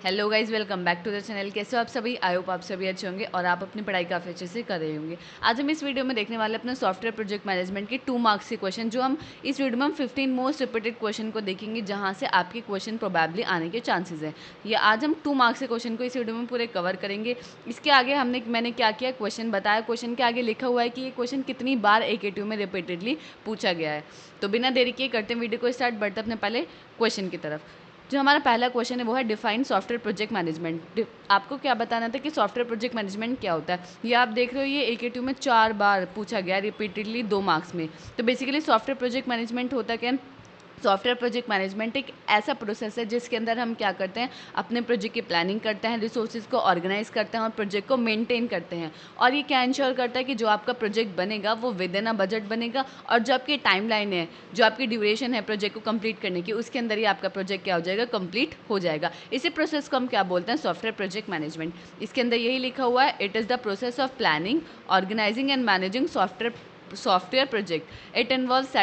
Hello guys, welcome back to the channel. कैसे हो आप सभी? आई होप आप सभी अच्छे होंगे और आप अपनी पढ़ाई काफ़ी अच्छे से कर रहे होंगे। आज हम इस वीडियो में देखने वाले अपने सॉफ्टवेयर प्रोजेक्ट मैनेजमेंट के 2 मार्क्स के क्वेश्चन, जो हम इस वीडियो में हम 15 मोस्ट रिपीटेड क्वेश्चन को देखेंगे, जहां से आपके क्वेश्चन प्रोबेबली आने के चांसेस हैं। ये आज हम 2 मार्क्स के क्वेश्चन को इस वीडियो में पूरे कवर करेंगे। इसके आगे मैंने क्या किया, क्वेश्चन बताया, क्वेश्चन के आगे लिखा हुआ है कि ये क्वेश्चन कितनी बार AKTU में रिपीटेडली पूछा गया है। तो बिना देरी किए करते हैं वीडियो को स्टार्ट, बढ़ते अपने पहले क्वेश्चन की तरफ। जो हमारा पहला क्वेश्चन है वो है डिफाइन सॉफ्टवेयर प्रोजेक्ट मैनेजमेंट। आपको क्या बताना था कि सॉफ्टवेयर प्रोजेक्ट मैनेजमेंट क्या होता है। ये आप देख रहे हो, ये AKTU में 4 बार पूछा गया रिपीटेडली 2 मार्क्स में। तो बेसिकली सॉफ्टवेयर प्रोजेक्ट मैनेजमेंट होता क्या है? सॉफ्टवेयर प्रोजेक्ट मैनेजमेंट एक ऐसा प्रोसेस है जिसके अंदर हम क्या करते हैं, अपने प्रोजेक्ट की प्लानिंग करते हैं, रिसोर्सेज को ऑर्गेनाइज करते हैं और प्रोजेक्ट को मेंटेन करते हैं। और ये क्या इंश्योर करता है कि जो आपका प्रोजेक्ट बनेगा वो विद इन अ बजट बनेगा, और जो आपकी टाइमलाइन है, जो आपकी ड्यूरेशन है प्रोजेक्ट को कंप्लीट करने की, उसके अंदर ही आपका प्रोजेक्ट क्या हो जाएगा, कंप्लीट हो जाएगा। इसी प्रोसेस को हम क्या बोलते हैं, सॉफ्टवेयर प्रोजेक्ट मैनेजमेंट। इसके अंदर यही लिखा हुआ है, it is the process of planning, organising and managing software project. It involves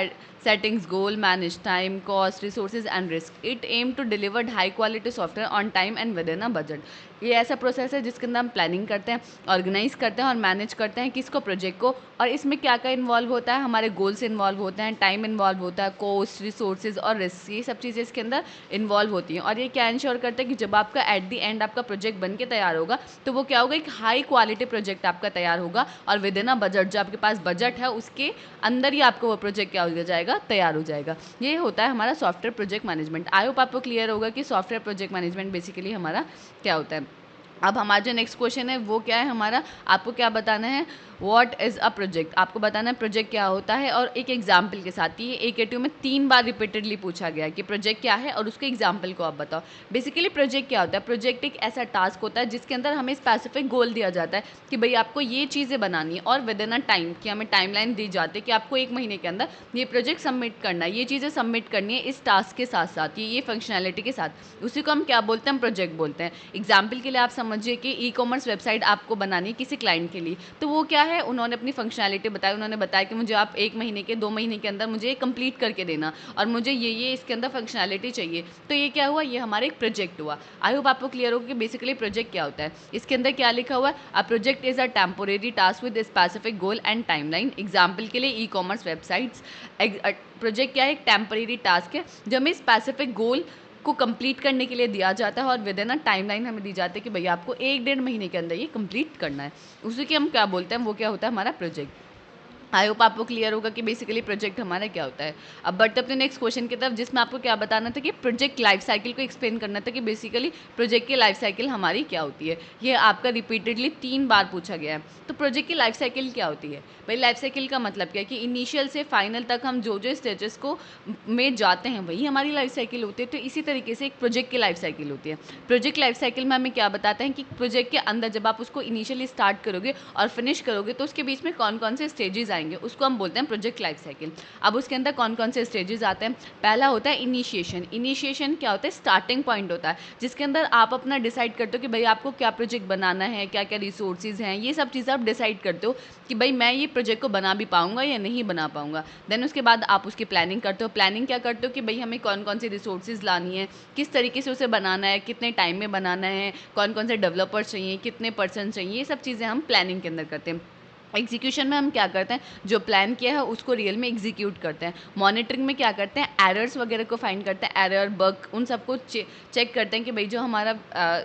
settings, goal, manage time, cost, resources and risk. It aim to deliver high quality software on time and within a budget. ये ऐसा process है जिसके अंदर हम planning करते हैं, organise करते हैं और मैनेज करते हैं किसको, प्रोजेक्ट को। और इसमें क्या क्या इन्वॉल्व होता है, हमारे गोल्स इन्वॉल्व होते हैं, टाइम इन्वॉल्व होता है, कॉस्ट, रिसोर्सेज और रिस्क, ये सब चीज़ें इसके अंदर इन्वॉल्व होती हैं। और ये क्या इंश्योर करता है कि जब आपका एट द एंड आपका प्रोजेक्ट बन के तैयार होगा, तो वो क्या होगा, एक हाई क्वालिटी प्रोजेक्ट आपका तैयार होगा और विद इन अ बजट, जो आपके पास बजट है उसके अंदर ही आपको वो प्रोजेक्ट क्या हो जाएगा, तैयार हो जाएगा। ये होता है हमारा सॉफ्टवेयर प्रोजेक्ट मैनेजमेंट। आई होप आपको क्लियर होगा कि सॉफ्टवेयर प्रोजेक्ट मैनेजमेंट बेसिकली हमारा क्या होता है। अब हमारा जो नेक्स्ट क्वेश्चन है वो क्या है हमारा, आपको क्या बताना है, व्हाट इज़ अ प्रोजेक्ट। आपको बताना है प्रोजेक्ट क्या होता है और एक एग्जाम्पल के साथ। ये AKTU में 3 बार रिपीटेडली पूछा गया कि प्रोजेक्ट क्या है और उसके एग्जाम्पल को आप बताओ। बेसिकली प्रोजेक्ट क्या होता है, प्रोजेक्ट एक ऐसा टास्क होता है जिसके अंदर हमें स्पेसिफिक गोल दिया जाता है कि भाई आपको ये चीज़ें बनानी है, और विद इन अ टाइम, कि हमें टाइमलाइन दी जाती है कि आपको 1 महीने के अंदर ये प्रोजेक्ट सबमिट करना है, ये चीज़ें सबमिट करनी है इस टास्क के साथ साथ, ये फंक्शनैलिटी के साथ। उसी को हम क्या बोलते हैं, प्रोजेक्ट बोलते हैं। एग्जाम्पल के लिए आप समझिए कि ई-कॉमर्स वेबसाइट आपको बनानी है किसी क्लाइंट के लिए, तो वो क्या है, उन्होंने अपनी फंक्शनैलिटी बताई, उन्होंने बताया कि मुझे आप 1 महीने के 2 महीने के अंदर मुझे कंप्लीट करके देना, और मुझे ये इसके अंदर फंक्शनैलिटी चाहिए। तो ये क्या हुआ, ये हमारा एक प्रोजेक्ट हुआ। आई होप आपको क्लियर होगा कि बेसिकली प्रोजेक्ट क्या होता है। इसके अंदर क्या लिखा हुआ है, a project is a temporary task with specific goal and timeline. Example के लिए ई-कॉमर्स वेबसाइट्स। प्रोजेक्ट क्या है, एक टेम्परेरी टास्क है जो हमें स्पेसिफिक गोल को कंप्लीट करने के लिए दिया जाता है और विद इन अ टाइमलाइन हमें दी जाती है कि भैया आपको 1-1.5 महीने के अंदर ये कंप्लीट करना है। उसी के हम क्या बोलते हैं, वो क्या होता है, हमारा प्रोजेक्ट। आई होप आपको क्लियर होगा कि बेसिकली प्रोजेक्ट हमारा क्या होता है। अब बढ़ते अपने नेक्स्ट क्वेश्चन की तरफ, जिसमें आपको क्या बताना था कि प्रोजेक्ट लाइफ साइकिल को एक्सप्लेन करना था कि बेसिकली प्रोजेक्ट की लाइफ साइकिल हमारी क्या होती है। ये आपका रिपीटेडली 3 बार पूछा गया है। तो प्रोजेक्ट की लाइफ साइकिल क्या होती है भाई, लाइफ साइकिल का मतलब क्या है कि इनिशियल से फाइनल तक हम जो जो स्टेजेस को में जाते हैं वही हमारी लाइफ साइकिल होती है। तो इसी तरीके से एक प्रोजेक्ट की लाइफ साइकिल होती है। प्रोजेक्ट लाइफ साइकिल में हमें क्या बताते हैं कि प्रोजेक्ट के अंदर जब आप उसको इनिशियली स्टार्ट करोगे और फिनिश करोगे, तो उसके बीच में कौन कौन से स्टेजेस आएंगे, उसको हम बोलते हैं प्रोजेक्ट लाइफ साइकिल। अब उसके अंदर कौन कौन से स्टेजेस आते हैं, पहला होता है इनिशिएशन। इनिशिएशन क्या होता है, स्टार्टिंग पॉइंट होता है जिसके अंदर आप अपना डिसाइड करते हो कि भाई आपको क्या प्रोजेक्ट बनाना है, क्या क्या रिसोर्सेज हैं, ये सब चीज़ें आप डिसाइड करते हो कि भाई मैं ये प्रोजेक्ट को बना भी पाऊंगा या नहीं बना पाऊंगा। देन उसके बाद आप उसकी प्लानिंग करते हो। प्लानिंग क्या करते हो कि भाई हमें कौन कौन सी रिसोर्सेज लानी है, किस तरीके से उसे बनाना है, कितने टाइम में बनाना है, कौन कौन से डेवलपर्स चाहिए, कितने पर्सन चाहिए, ये सब चीज़ें हम प्लानिंग के अंदर करते हैं। एग्जीक्यूशन में हम क्या करते हैं, जो प्लान किया है उसको रियल में एग्जीक्यूट करते हैं। मॉनिटरिंग में क्या करते हैं, एरर्स वगैरह को फाइंड करते हैं, एरर बग उन सबको चेक करते हैं कि भाई जो हमारा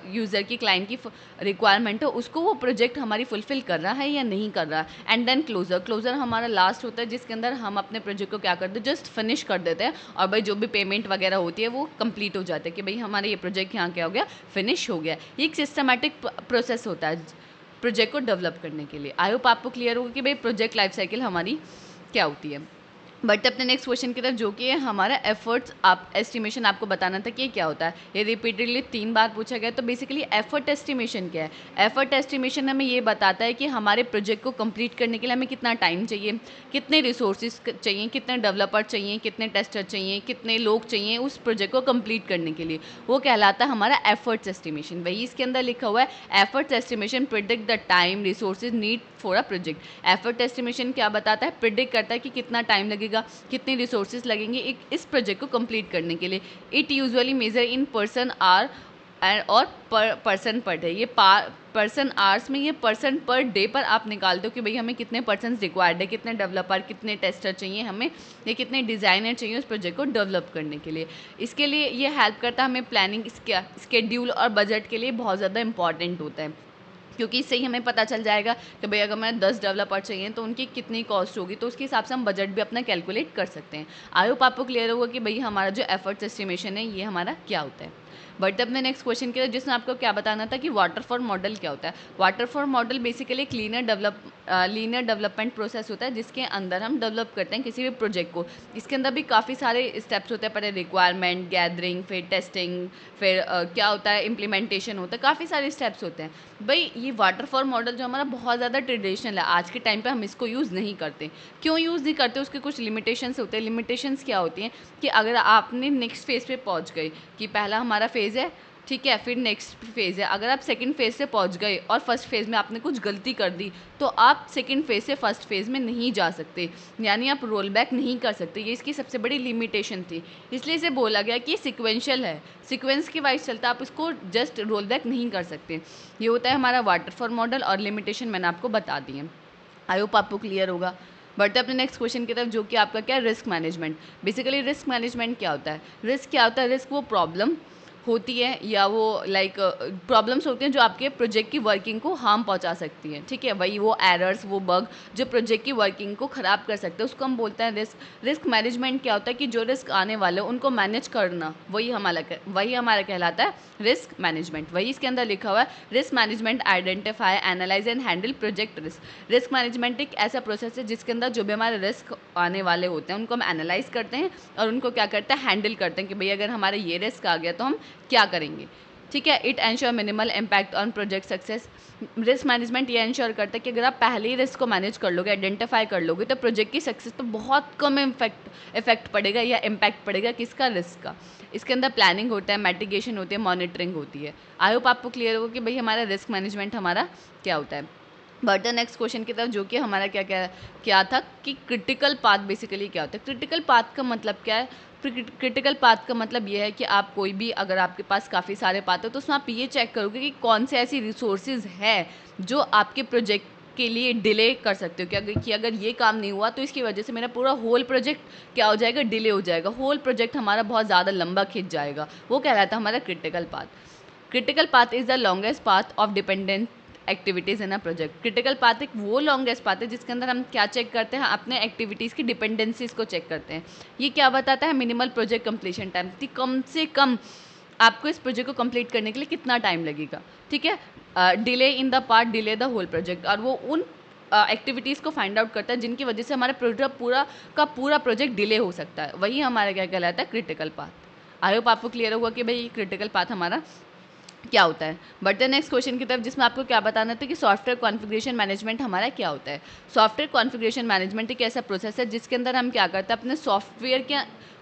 यूज़र की क्लाइंट की रिक्वायरमेंट है उसको वो प्रोजेक्ट हमारी फुलफिल कर रहा है या नहीं कर रहा है। And then closure. क्लोजर हमारा लास्ट होता है जिसके अंदर हम अपने प्रोजेक्ट को क्या करते हैं, जस्ट फिनिश कर देते हैं, और भाई जो भी पेमेंट वगैरह होती है वो कंप्लीट हो जाता है कि भाई हमारा ये प्रोजेक्ट यहाँ क्या हो गया, फिनिश हो गया। ये एक सिस्टमैटिक प्रोसेस होता है प्रोजेक्ट को डेवलप करने के लिए। आई होप आपको क्लियर होगा कि भाई प्रोजेक्ट लाइफ साइकिल हमारी क्या होती है। बट अपने नेक्स्ट क्वेश्चन की तरफ, जो कि है हमारा एफर्ट्स आप एस्टिमेशन। आपको बताना था कि ये क्या होता है। ये रिपीटेडली 3 बार पूछा गया। तो बेसिकली एफर्ट एस्टिमेशन क्या है, एफर्ट एस्टिमेशन हमें ये बताता है कि हमारे प्रोजेक्ट को कंप्लीट करने के लिए हमें कितना टाइम चाहिए, कितने रिसोर्सेज चाहिए, कितने डेवलपर चाहिए, कितने टेस्टर चाहिए, कितने लोग चाहिए उस प्रोजेक्ट को कंप्लीट करने के लिए। वो कहलाता है हमारा एफर्ट्स एस्टिमेशन। वही इसके अंदर लिखा हुआ है, efforts estimation predict the time resources need for a project. Effort estimation क्या बताता है, प्रिडिक्ट करता है कि कितना टाइम लगेगा, कितने रिसोर्सेज लगेंगे एक इस प्रोजेक्ट को कंप्लीट करने के लिए। It usually measure in person hour or person per day, ये पर्सन आवर्स में, ये पर्सन पर डे पर आप निकाल दो कि भाई हमें कितने पर्सन रिक्वायर्ड है, कितने डेवलपर, कितने टेस्टर चाहिए हमें, या कितने डिज़ाइनर चाहिए उस प्रोजेक्ट को डेवलप करने के लिए। इसके लिए ये हेल्प करता है हमें प्लानिंग, स्केड्यूल और बजट के लिए बहुत ज़्यादा इंपॉर्टेंट होता है, क्योंकि इससे ही हमें पता चल जाएगा कि भाई अगर हमें 10 डेवलपर चाहिए तो उनकी कितनी कॉस्ट होगी, तो उसके हिसाब से हम बजट भी अपना कैलकुलेट कर सकते हैं। आई होप आपको क्लियर होगा कि भाई हमारा जो एफर्ट्स एस्टिमेशन है ये हमारा क्या होता है। बढ़ते अपने नेक्स्ट क्वेश्चन की तरफ, जिसमें आपको क्या बताना था कि वाटरफॉल मॉडल क्या होता है। वाटरफॉल मॉडल बेसिकली एक लीनियर डेवलपमेंट प्रोसेस होता है जिसके अंदर हम डेवलप करते हैं किसी भी प्रोजेक्ट को। इसके अंदर भी काफ़ी सारे स्टेप्स होते हैं, पहले रिक्वायरमेंट गैदरिंग, फिर टेस्टिंग, फिर क्या होता है इम्प्लीमेंटेशन होता है, काफ़ी सारे स्टेप्स होते हैं। भाई ये वाटरफॉल मॉडल जो हमारा बहुत ज़्यादा ट्रेडिशनल है, आज के टाइम पे हम इसको यूज़ नहीं करते। क्यों यूज़ नहीं करते? उसके कुछ लिमिटेशंस होते हैं। लिमिटेशंस क्या होती हैं कि अगर आपने नेक्स्ट फेज़ पे पहुंच गए, कि पहला हमारा फेज़ है, ठीक है, फिर नेक्स्ट फेज़ है, अगर आप सेकंड फेज़ से पहुंच गए और फर्स्ट फेज़ में आपने कुछ गलती कर दी, तो आप सेकंड फेज़ से फर्स्ट फेज़ में नहीं जा सकते, यानी आप रोल बैक नहीं कर सकते। ये इसकी सबसे बड़ी लिमिटेशन थी, इसलिए इसे बोला गया कि सिक्वेंशियल है, सीक्वेंस की वाइज चलता, आप इसको जस्ट रोल बैक नहीं कर सकते। ये होता है हमारा वाटरफॉल मॉडल, और लिमिटेशन मैंने आपको बता दी है। आई होप आपको क्लियर होगा। बढ़ते अपने नेक्स्ट क्वेश्चन की तरफ, जो कि आपका क्या है, risk management. Basically risk management क्या होता है? रिस्क क्या होता है? रिस्क वो प्रॉब्लम होती है या वो प्रॉब्लम्स होती हैं जो आपके प्रोजेक्ट की वर्किंग को हार्म पहुंचा सकती हैं, ठीक है, वही वो एरर्स, वो बग जो प्रोजेक्ट की वर्किंग को ख़राब कर सकते हैं, उसको हम बोलते हैं रिस्क। रिस्क मैनेजमेंट क्या होता है कि जो रिस्क आने वाले उनको मैनेज करना, वही हमारा कहलाता है रिस्क मैनेजमेंट। वही इसके अंदर लिखा हुआ है, risk management identify, analyse and handle project risk. Risk management एक ऐसा प्रोसेस है जिसके अंदर जो भी हमारे रिस्क आने वाले होते हैं उनको हम एनालाइज करते हैं और उनको क्या करते हैं, हैंडल करते हैं कि भाई अगर हमारे ये रिस्क आ गया तो हम क्या करेंगे, ठीक है। It ensure minimal impact on project success. Risk management ये एंश्योर करता है कि अगर आप पहले ही रिस्क को मैनेज कर लोगे, आइडेंटिफाई कर लोगे, तो प्रोजेक्ट की सक्सेस पे बहुत कम इफेक्ट पड़ेगा या इम्पैक्ट पड़ेगा, किसका, रिस्क का। इसके अंदर प्लानिंग होता है, मैटिगेशन होती है, मॉनिटरिंग होती है। आई होप आपको क्लियर होगा कि भाई हमारा रिस्क मैनेजमेंट हमारा क्या होता है। बट द नेक्स्ट क्वेश्चन की तरफ, जो कि हमारा क्या था कि क्रिटिकल पाथ बेसिकली क्या होता है। क्रिटिकल पाथ का मतलब क्या है? क्रिटिकल पाथ का मतलब ये है कि आप कोई भी, अगर आपके पास काफ़ी सारे पाथ है तो उसमें आप ये चेक करोगे कि कौन से ऐसी रिसोर्सेज है जो आपके प्रोजेक्ट के लिए डिले कर सकते हो, कि अगर ये काम नहीं हुआ तो इसकी वजह से मेरा पूरा होल प्रोजेक्ट क्या हो जाएगा, डिले हो जाएगा, होल प्रोजेक्ट हमारा बहुत ज़्यादा लंबा खिंच जाएगा, वो कहलाता है हमारा critical path. Critical path is the longest path of dependent activities in a project. Critical path एक वो लॉन्गेस्ट पाथ है जिसके अंदर हम क्या चेक करते हैं, अपने एक्टिविटीज़ की डिपेंडेंसीज को चेक करते हैं। ये क्या बताता है, मिनिमल प्रोजेक्ट कंप्लीशन टाइम, कि कम से कम आपको इस प्रोजेक्ट को कंप्लीट करने के लिए कितना टाइम लगेगा, ठीक है। Delay in the part, delay the whole project, और वो उन एक्टिविटीज़ को फाइंड आउट करता है जिनकी वजह से हमारा पूरा प्रोजेक्ट डिले हो सकता है, वही हमारा क्या कहलाता है, क्रिटिकल पाथ। आई होप आपको क्लियर होगा कि भाई क्रिटिकल पाथ हमारा क्या होता है। बट द नेक्स्ट क्वेश्चन की तरफ, जिसमें आपको क्या बताना था कि सॉफ्टवेयर कॉन्फ़िगरेशन मैनेजमेंट हमारा क्या होता है। सॉफ्टवेयर कॉन्फ़िगरेशन मैनेजमेंट एक ऐसा प्रोसेस है जिसके अंदर हम क्या करते हैं, अपने सॉफ्टवेयर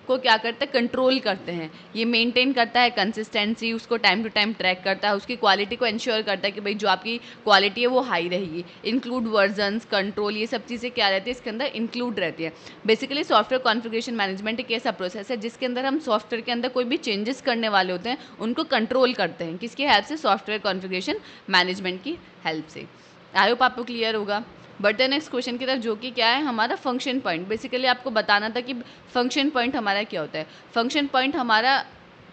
को क्या करते हैं, कंट्रोल करते हैं। ये मेंटेन करता है कंसिस्टेंसी, उसको टाइम टू टाइम ट्रैक करता है, उसकी क्वालिटी को इंश्योर करता है कि भाई जो आपकी क्वालिटी है वो हाई रहेगी। इंक्लूड वर्जन्स, कंट्रोल, ये सब चीज़ें क्या रहती है इसके अंदर इंक्लूड रहती है। बेसिकली सॉफ्टवेयर कॉन्फ़िगरेशन मैनेजमेंट एक ऐसा प्रोसेस है जिसके अंदर हम सॉफ्टवेयर के अंदर कोई भी चेंजेस करने वाले होते हैं उनको कंट्रोल करते हैं, किसकी हेल्प से, सॉफ्टवेयर कॉन्फ़िगरेशन मैनेजमेंट की हेल्प से। आई होप आपको क्लियर होगा। बट द नेक्स्ट क्वेश्चन की तरफ, जो कि क्या है, हमारा फंक्शन पॉइंट। बेसिकली आपको बताना था कि फंक्शन पॉइंट हमारा क्या होता है। फंक्शन पॉइंट हमारा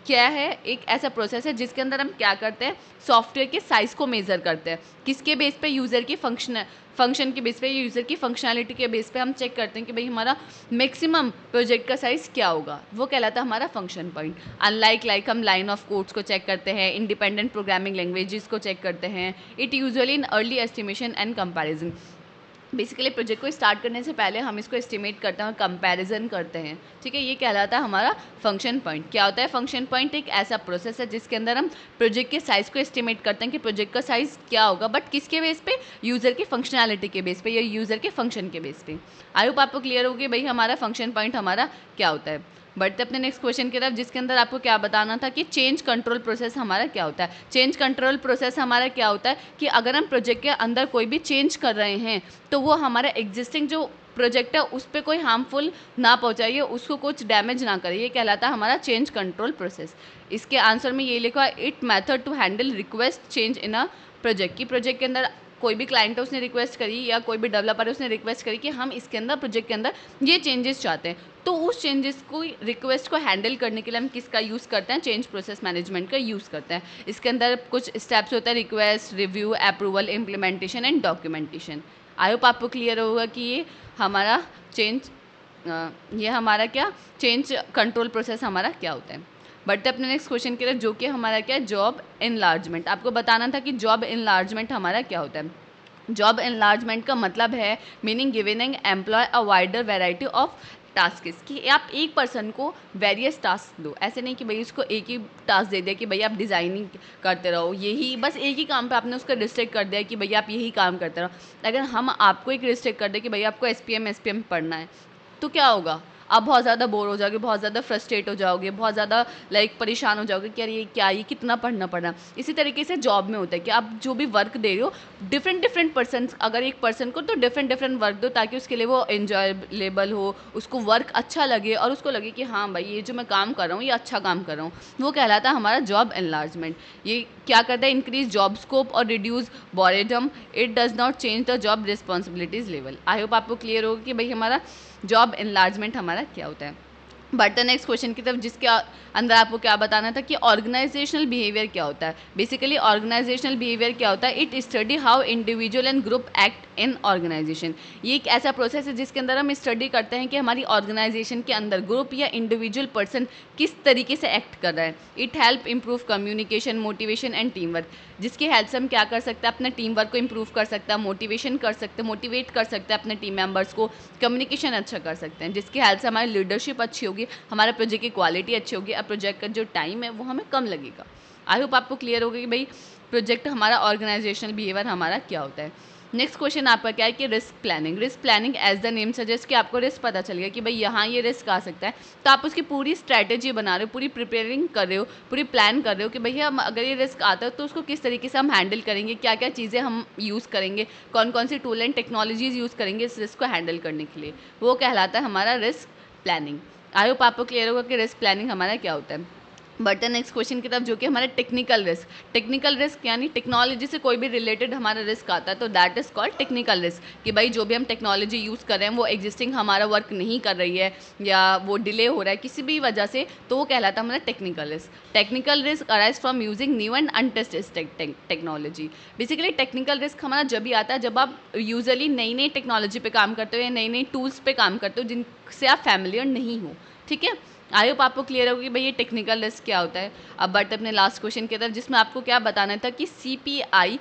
क्या है, एक ऐसा प्रोसेस है जिसके अंदर हम क्या करते हैं, सॉफ्टवेयर के साइज़ को मेज़र करते हैं, किसके बेस पे, यूज़र की फंक्शन के बेस पे, यूज़र की फंक्शनैलिटी के बेस पे हम चेक करते हैं कि भाई हमारा मैक्सिमम प्रोजेक्ट का साइज़ क्या होगा, वो कहलाता है हमारा फंक्शन पॉइंट। अनलाइक हम लाइन ऑफ कोड्स को चेक करते हैं, इंडिपेंडेंट प्रोग्रामिंग लैंग्वेजेस को चेक करते हैं। It usually in early estimation and comparison. Basically project को स्टार्ट करने से पहले हम इसको एस्टिमेट करते हैं और कंपैरिजन करते हैं, ठीक है। ये कहलाता है हमारा फंक्शन पॉइंट। क्या होता है फंक्शन पॉइंट? एक ऐसा प्रोसेस है जिसके अंदर हम प्रोजेक्ट के साइज़ को एस्टिमेट करते हैं कि प्रोजेक्ट का साइज़ क्या होगा, बट किसके बेस पे, यूज़र की फंक्शनैलिटी के बेस पे या यूज़र के फंक्शन के बेस पे। आई होप आपको क्लियर होगी भाई हमारा फंक्शन पॉइंट हमारा क्या होता है। बढ़ते अपने नेक्स्ट क्वेश्चन की तरफ, जिसके अंदर आपको क्या बताना था कि चेंज कंट्रोल प्रोसेस हमारा क्या होता है। चेंज कंट्रोल प्रोसेस हमारा क्या होता है कि अगर हम प्रोजेक्ट के अंदर कोई भी चेंज कर रहे हैं तो वो हमारा एग्जिस्टिंग जो प्रोजेक्ट है उस पर कोई हार्मफुल ना पहुंचाइए, उसको कुछ डैमेज ना करे, ये कहलाता है हमारा चेंज कंट्रोल प्रोसेस। इसके आंसर में ये लिखा है, it method to handle request change in a project, की प्रोजेक्ट के अंदर कोई भी क्लाइंट है उसने रिक्वेस्ट करी या कोई भी डेवलपर है उसने रिक्वेस्ट करी कि हम इसके अंदर प्रोजेक्ट के अंदर ये चेंजेस चाहते हैं, तो उस चेंजेस को रिक्वेस्ट को हैंडल करने के लिए हम किसका यूज़ करते हैं, चेंज प्रोसेस मैनेजमेंट का यूज़ करते हैं। इसके अंदर कुछ स्टेप्स होता है, request, review, approval, implementation and documentation. I hope आपको क्लियर होगा कि ये हमारा चेंज कंट्रोल प्रोसेस हमारा क्या होता है। बढ़ते अपने नेक्स्ट क्वेश्चन की तरफ, जो कि हमारा क्या है, जॉब इनलार्जमेंट। आपको बताना था कि जॉब इनलार्जमेंट हमारा क्या होता है। जॉब इनलार्जमेंट का मतलब है meaning giving employ a wider variety of task, कि आप एक पर्सन को वेरियस टास्क दो। ऐसे नहीं कि भाई उसको एक ही टास्क दे दिया कि भैया आप डिज़ाइनिंग करते रहो, यही बस एक ही काम पे आपने उसका रिस्ट्रिक्ट कर दिया कि भैया आप यही काम करते रहो। अगर हम आपको एक रिस्ट्रिक्ट कर दें कि भैया आपको एसपीएम पढ़ना है, तो क्या होगा, आप बहुत ज़्यादा बोर हो जाओगे, बहुत ज़्यादा फ्रस्ट्रेट हो जाओगे, बहुत ज़्यादा परेशान हो जाओगे कि यार ये क्या, ये कितना पढ़ना पड़ा। इसी तरीके से जॉब में होता है कि आप जो भी वर्क दे रहे हो डिफरेंट पर्सन, अगर एक पर्सन को तो डिफरेंट वर्क दो ताकि उसके लिए वो एन्जॉयबल हो, उसको वर्क अच्छा लगे और उसको लगे कि हाँ भाई ये जो मैं काम कर रहा हूँ ये अच्छा काम कर रहा हूँ। वो कहलाता है हमारा जॉब एनलार्जमेंट। ये क्या करता है, इंक्रीज जॉब स्कोप और reduce boredom, it does not change the job responsibilities level. I hope आपको क्लियर होगा कि भाई हमारा जॉब एनलार्जमेंट हमारा क्या होता है। बट द नेक्स्ट क्वेश्चन की तरफ, जिसके अंदर आपको क्या बताना था कि ऑर्गेनाइजेशनल बिहेवियर क्या होता है। बेसिकली ऑर्गेनाइजेशनल बिहेवियर क्या होता है, it study how individual and group act in organisation. ये एक ऐसा प्रोसेस है जिसके अंदर हम स्टडी करते हैं कि हमारी ऑर्गेनाइजेशन के अंदर ग्रुप या इंडिविजुअल पर्सन किस तरीके से एक्ट कर रहा है। It help improve communication, motivation and team work, जिसकी हेल्प से हम क्या कर सकते हैं, अपने टीम वर्क को इंप्रूव कर सकते हैं, मोटिवेशन कर सकते हैं, मोटिवेट कर सकते हैं अपने टीम मेंबर्स को, कम्युनिकेशन अच्छा कर सकते हैं, जिसकी हेल्प से हमारी लीडरशिप अच्छी होगी, हमारे प्रोजेक्ट की क्वालिटी अच्छी होगी और प्रोजेक्ट का जो टाइम है वो हमें कम लगेगा। आई होप आपको क्लियर होगा कि भाई प्रोजेक्ट हमारा ऑर्गेनाइजेशनल बिहेवियर हमारा क्या होता है। नेक्स्ट क्वेश्चन आपका क्या है कि risk planning. Risk planning as the name suggest कि आपको रिस्क पता चल गया कि भाई यहाँ ये रिस्क आ सकता है, तो आप उसकी पूरी स्ट्रैटेजी बना रहे हो, पूरी प्रिपेयरिंग कर रहे हो, पूरी प्लान कर रहे हो कि भैया हम अगर ये रिस्क आता है तो उसको किस तरीके से हम हैंडल करेंगे, क्या क्या चीज़ें हम यूज़ करेंगे, कौन कौन सी टूल एंड टेक्नोलॉजीज़ यूज़ करेंगे इस रिस्क को हैंडल करने के लिए। वो कहलाता है हमारा रिस्क प्लानिंग। आई होप आपको क्लियर होगा कि रिस्क प्लानिंग हमारा क्या होता है। बट द नेक्स्ट क्वेश्चन की तरफ, जो कि हमारा टेक्निकल रिस्क। टेक्निकल रिस्क यानी टेक्नोलॉजी से कोई भी रिलेटेड हमारा रिस्क आता है तो that is called technical risk, कि भाई जो भी हम टेक्नोलॉजी यूज़ कर रहे हैं वो एग्जिस्टिंग हमारा वर्क नहीं कर रही है या वो डिले हो रहा है किसी भी वजह से, तो वो कहलाता है हमारा technical risk. Technical risk arise from using new and untested technology. Basically technical risk हमारा जब भी आता है जब आप यूजुअली नई टेक्नोलॉजी पे काम करते हो या नई टूल्स पे काम करते हो जिनसे आप फैमिलियर नहीं हो। ठीक है, आई होप आपको क्लियर होगी भाई ये टेक्निकल रिस्क क्या होता है। अब बट अपने लास्ट क्वेश्चन की तरफ, जिसमें आपको क्या बताना था कि CPI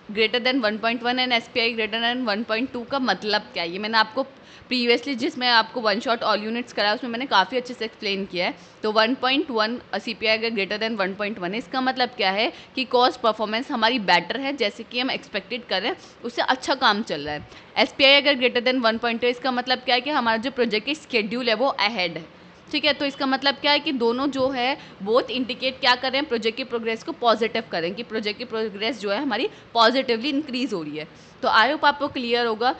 greater than 1.1 and SPI greater than 1.2 का मतलब क्या है। ये मैंने आपको प्रीवियसली जिसमें आपको वन शॉट ऑल यूनिट्स करा उसमें मैंने काफ़ी अच्छे से एक्सप्लेन किया है। तो 1.1 CPI अगर ग्रेटर देन 1.1 है, इसका मतलब क्या है कि कॉस्ट परफॉर्मेंस हमारी बेटर है, जैसे कि हम एक्सपेक्टेड कर रहे हैं उससे अच्छा काम चल रहा है। SPI अगर ग्रेटर देन 1.2 इसका मतलब क्या है कि हमारा जो प्रोजेक्ट की स्केड्यूल है वो अहेड है। ठीक है, तो इसका मतलब क्या है कि दोनों जो है बोथ इंडिकेट क्या कर रहे हैं, प्रोजेक्ट की प्रोग्रेस को पॉजिटिव करें कि प्रोजेक्ट की प्रोग्रेस जो है हमारी पॉजिटिवली इंक्रीज हो रही है। तो आई होप आपको क्लियर होगा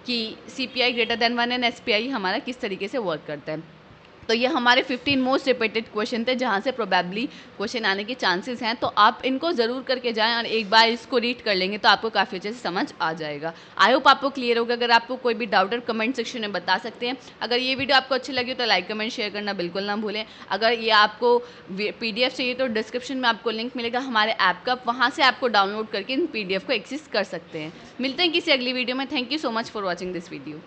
कि CPI greater than 1 and SPI हमारा किस तरीके से वर्क करता है। तो ये हमारे 15 मोस्ट रिपीटेड क्वेश्चन थे जहाँ से प्रोबेबली क्वेश्चन आने के चांसेस हैं, तो आप इनको ज़रूर करके जाएं और एक बार इसको रीड कर लेंगे तो आपको काफ़ी अच्छे से समझ आ जाएगा। आई होप आपको क्लियर होगा। अगर आपको कोई भी डाउट है कमेंट सेक्शन में बता सकते हैं। अगर ये वीडियो आपको अच्छी लगी तो लाइक कमेंट शेयर करना बिल्कुल ना भूलें। अगर ये आपको PDF चाहिए तो डिस्क्रिप्शन में आपको लिंक मिलेगा हमारे ऐप का, वहाँ से आपको डाउनलोड करके इन PDF को एक्सेस कर सकते हैं। मिलते हैं किसी अगली वीडियो में। Thank you so much for watching this video.